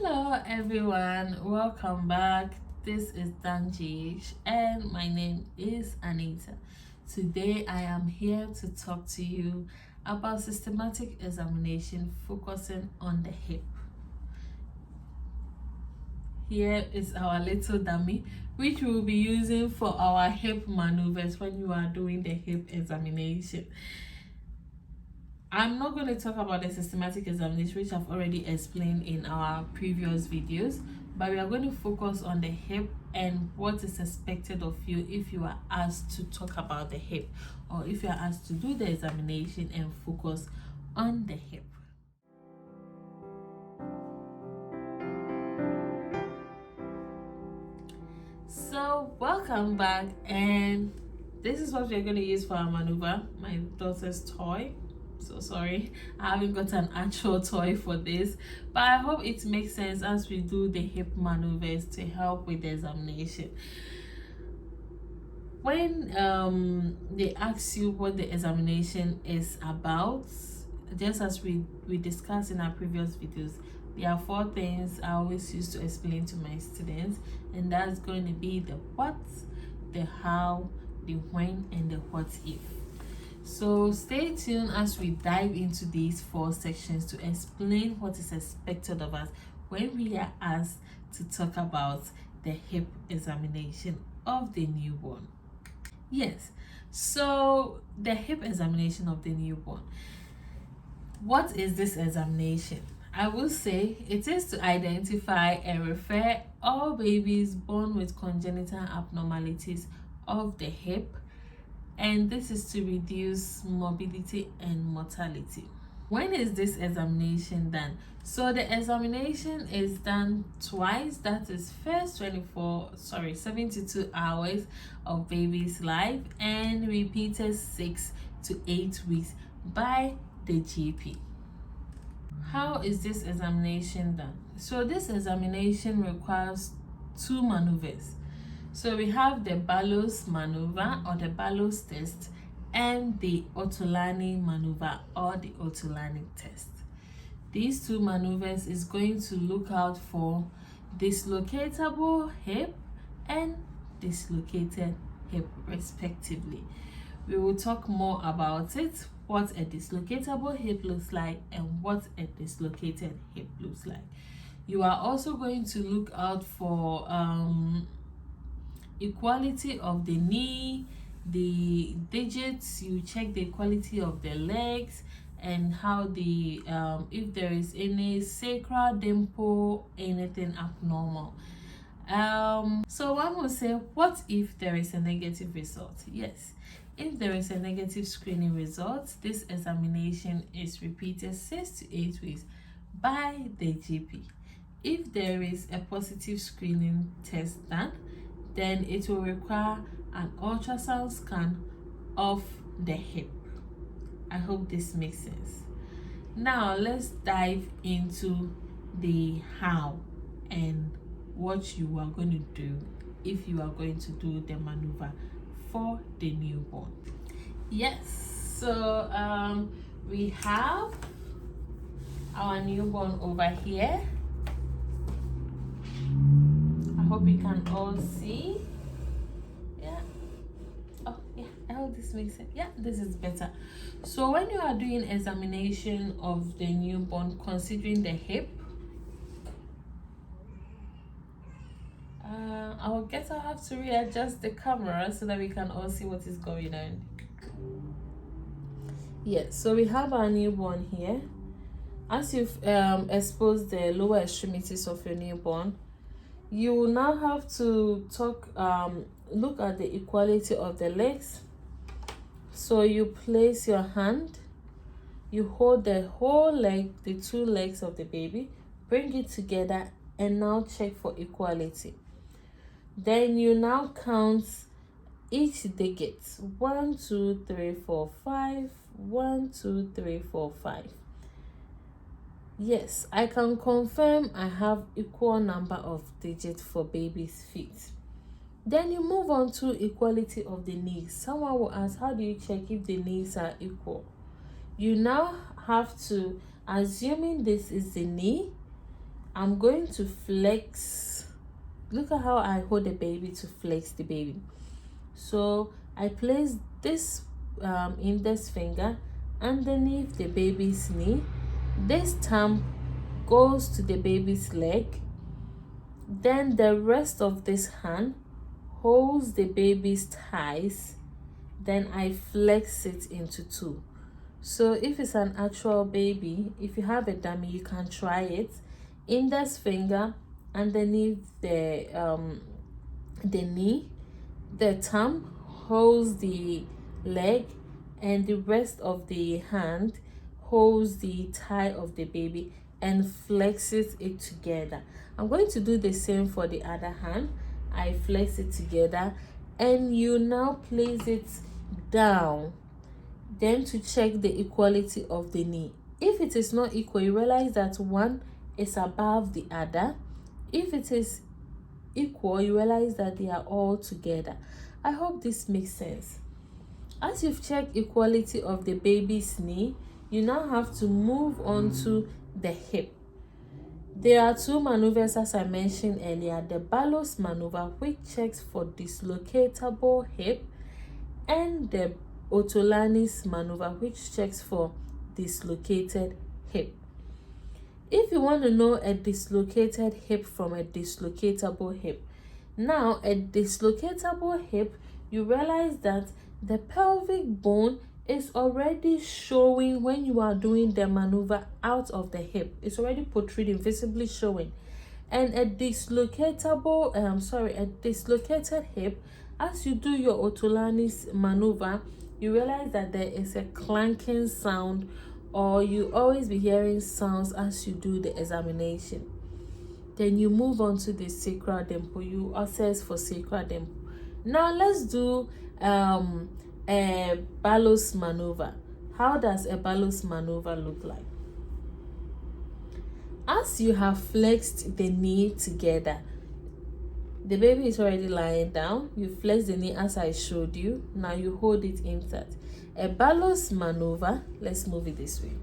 Hello everyone, welcome back. This is Danjish and my name is Anita. Today I am here to talk to you about systematic examination focusing on the hip. Here is our little dummy which we will be using for our hip maneuvers when you are doing the hip examination. I'm not going to talk about the systematic examination, which I've already explained in our previous videos, but we are going to focus on the hip and what is expected of you if you are asked to talk about the hip, or if you are asked to do the examination and focus on the hip. So welcome back, and this is what we're going to use for our maneuver. My daughter's toy. So sorry, I haven't got an actual toy for this, but I hope it makes sense as we do the hip maneuvers to help with the examination. When they ask you what the examination is about, just as we discussed in our previous videos, there are 4 things I always used to explain to my students, and that's going to be the what, the how, the when, and the what if. So stay tuned as we dive into these 4 sections to explain what is expected of us when we are asked to talk about the hip examination of the newborn. Yes, so the hip examination of the newborn. What is this examination? I will say it is to identify and refer all babies born with congenital abnormalities of the hip, and this is to reduce morbidity and mortality. When is this examination done? So the examination is done twice, that is first 72 hours of baby's life, and repeated 6 to 8 weeks by the GP. How is this examination done? So this examination requires 2 maneuvers. So we have the Ballos maneuver or the Ballos test and the Ortolani maneuver or the Ortolani test. These 2 maneuvers is going to look out for dislocatable hip and dislocated hip respectively. We will talk more about it, what a dislocatable hip looks like and what a dislocated hip looks like. You are also going to look out for equality of the knee, the digits. You check the equality of the legs and how the if there is any sacral dimple, anything abnormal. So one will say, what if there is a negative result? Yes, if there is a negative screening result, this examination is repeated 6 to 8 weeks by the GP. If there is a positive screening test done, then it will require an ultrasound scan of the hip. I hope this makes sense. Now let's dive into the how and what you are going to do if you are going to do the maneuver for the newborn. Yes, so we have our newborn over here. I hope you can all see. Yeah. Oh yeah, I hope this makes sense. Yeah, this is better. So when you are doing examination of the newborn, considering the hip, I'll have to readjust the camera so that we can all see what is going on. Yes, so we have our newborn here. As you've exposed the lower extremities of your newborn, you will now have to look at the equality of the legs. So you place your hand, you hold the whole leg, the 2 legs of the baby, bring it together and now check for equality. Then you now count each digit. 1 2 3 4 5, 1 2 3 4 5. Yes, I can confirm I have equal number of digits for baby's feet. Then you move on to equality of the knees. Someone will ask, how do you check if the knees are equal? You now have to, assuming this is the knee, I'm going to flex. Look at how I hold the baby to flex the baby. So I place this index finger underneath the baby's knee. This thumb goes to the baby's leg. Then the rest of this hand holds the baby's thighs. Then I flex it into two. So if it's an actual baby, if you have a dummy, you can try it. Index finger underneath the knee, the thumb holds the leg, and the rest of the hand holds the thigh of the baby and flexes it together. I'm going to do the same for the other hand. I flex it together, and you now place it down. Then to check the equality of the knee. If it is not equal, you realize that one is above the other. If it is equal, you realize that they are all together. I hope this makes sense. As you've checked equality of the baby's knee, you now have to move on to the hip. There are two maneuvers, as I mentioned earlier. The Ballos maneuver, which checks for dislocatable hip, and the Otolanis maneuver, which checks for dislocated hip. If you want to know a dislocated hip from a dislocatable hip, now a dislocatable hip, you realize that the pelvic bone is already showing when you are doing the maneuver out of the hip. It's already protruding, visibly showing. And a dislocated hip, as you do your Otolanis maneuver, you realize that there is a clanking sound, or you always be hearing sounds as you do the examination. Then you move on to the sacral dimple. You assess for sacral dimple. Now let's do a Ballos maneuver. How does a Ballos maneuver look like? As you have flexed the knee together, the baby is already lying down. You flex the knee as I showed you. Now you hold it intact. A Ballos maneuver, let's move it this way.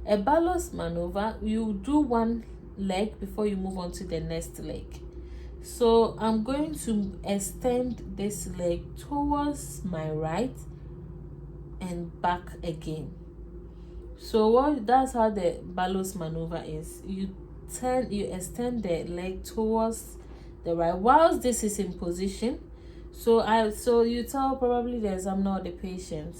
A Ballos maneuver, you do one leg before you move on to the next leg. So I'm going to extend this leg towards my right and back again. So that's how the Ballos maneuver is. You extend the leg towards the right whilst this is in position. So you tell probably the examiner or the patient,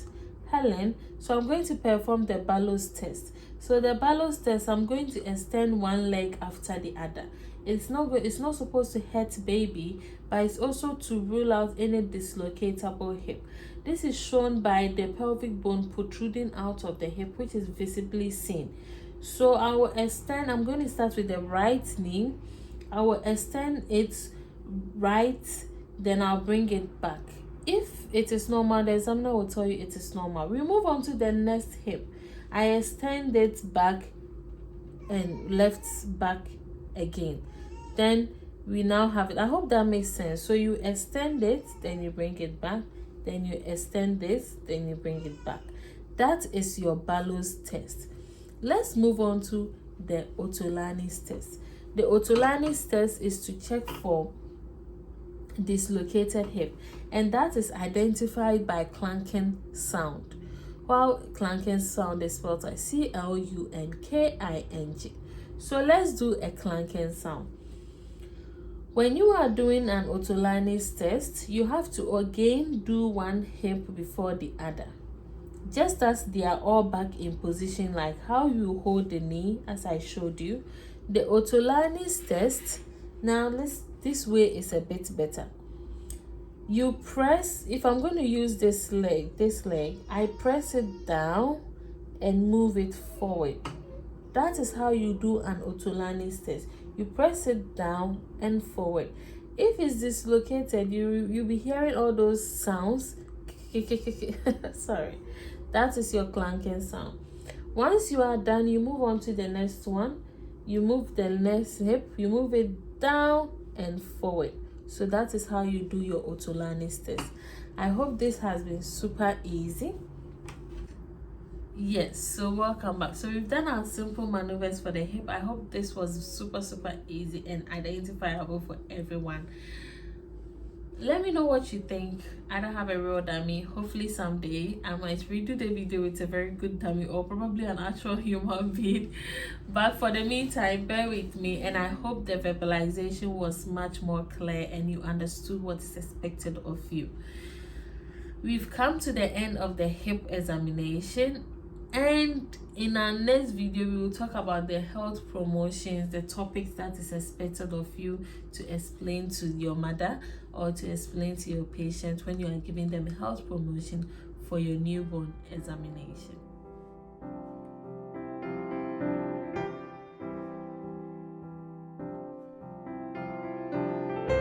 Helen, so I'm going to perform the Ballos test. So the Ballos test, I'm going to extend one leg after the other. It's not supposed to hurt baby, but it's also to rule out any dislocatable hip. This is shown by the pelvic bone protruding out of the hip, which is visibly seen. So I will extend. I'm going to start with the right knee. I will extend it right, then I'll bring it back. If it is normal, the examiner will tell you it is normal. We move on to the next hip. I extend it back and left back again. Then we now have it. I hope that makes sense. So you extend it, then you bring it back, then you extend this, then you bring it back. That is your Ballos test. Let's move on to the Otolanis test. The Otolanis test is to check for dislocated hip, and that is identified by clanking sound. While clanking sound is spelled like C-L-U-N-K-I-N-G. So let's do a clanking sound. When you are doing an Otolanis test, you have to again do one hip before the other, just as they are all back in position, like how you hold the knee as I showed you. The Otolanis test, now this way is a bit better. You press, if I'm going to use this leg, I press it down and move it forward. That is how you do an Otolanis test. You press it down and forward. If it's dislocated, you'll be hearing all those sounds. Sorry. That is your clanking sound. Once you are done, you move on to the next one. You move the next hip, you move it down and forward. So that is how you do your Otolanis test. I hope this has been super easy. Yes, so welcome back. So we've done our simple maneuvers for the hip. I hope this was super easy and identifiable for everyone. Let me know what you think. I don't have a real dummy. Hopefully someday I might redo the video with a very good dummy, or probably an actual human being. But for the meantime, bear with me, and I hope the verbalization was much more clear and you understood what is expected of you. We've come to the end of the hip examination, and in our next video we will talk about the health promotions, the topics that is expected of you to explain to your mother or to explain to your patient when you are giving them a health promotion for your newborn examination.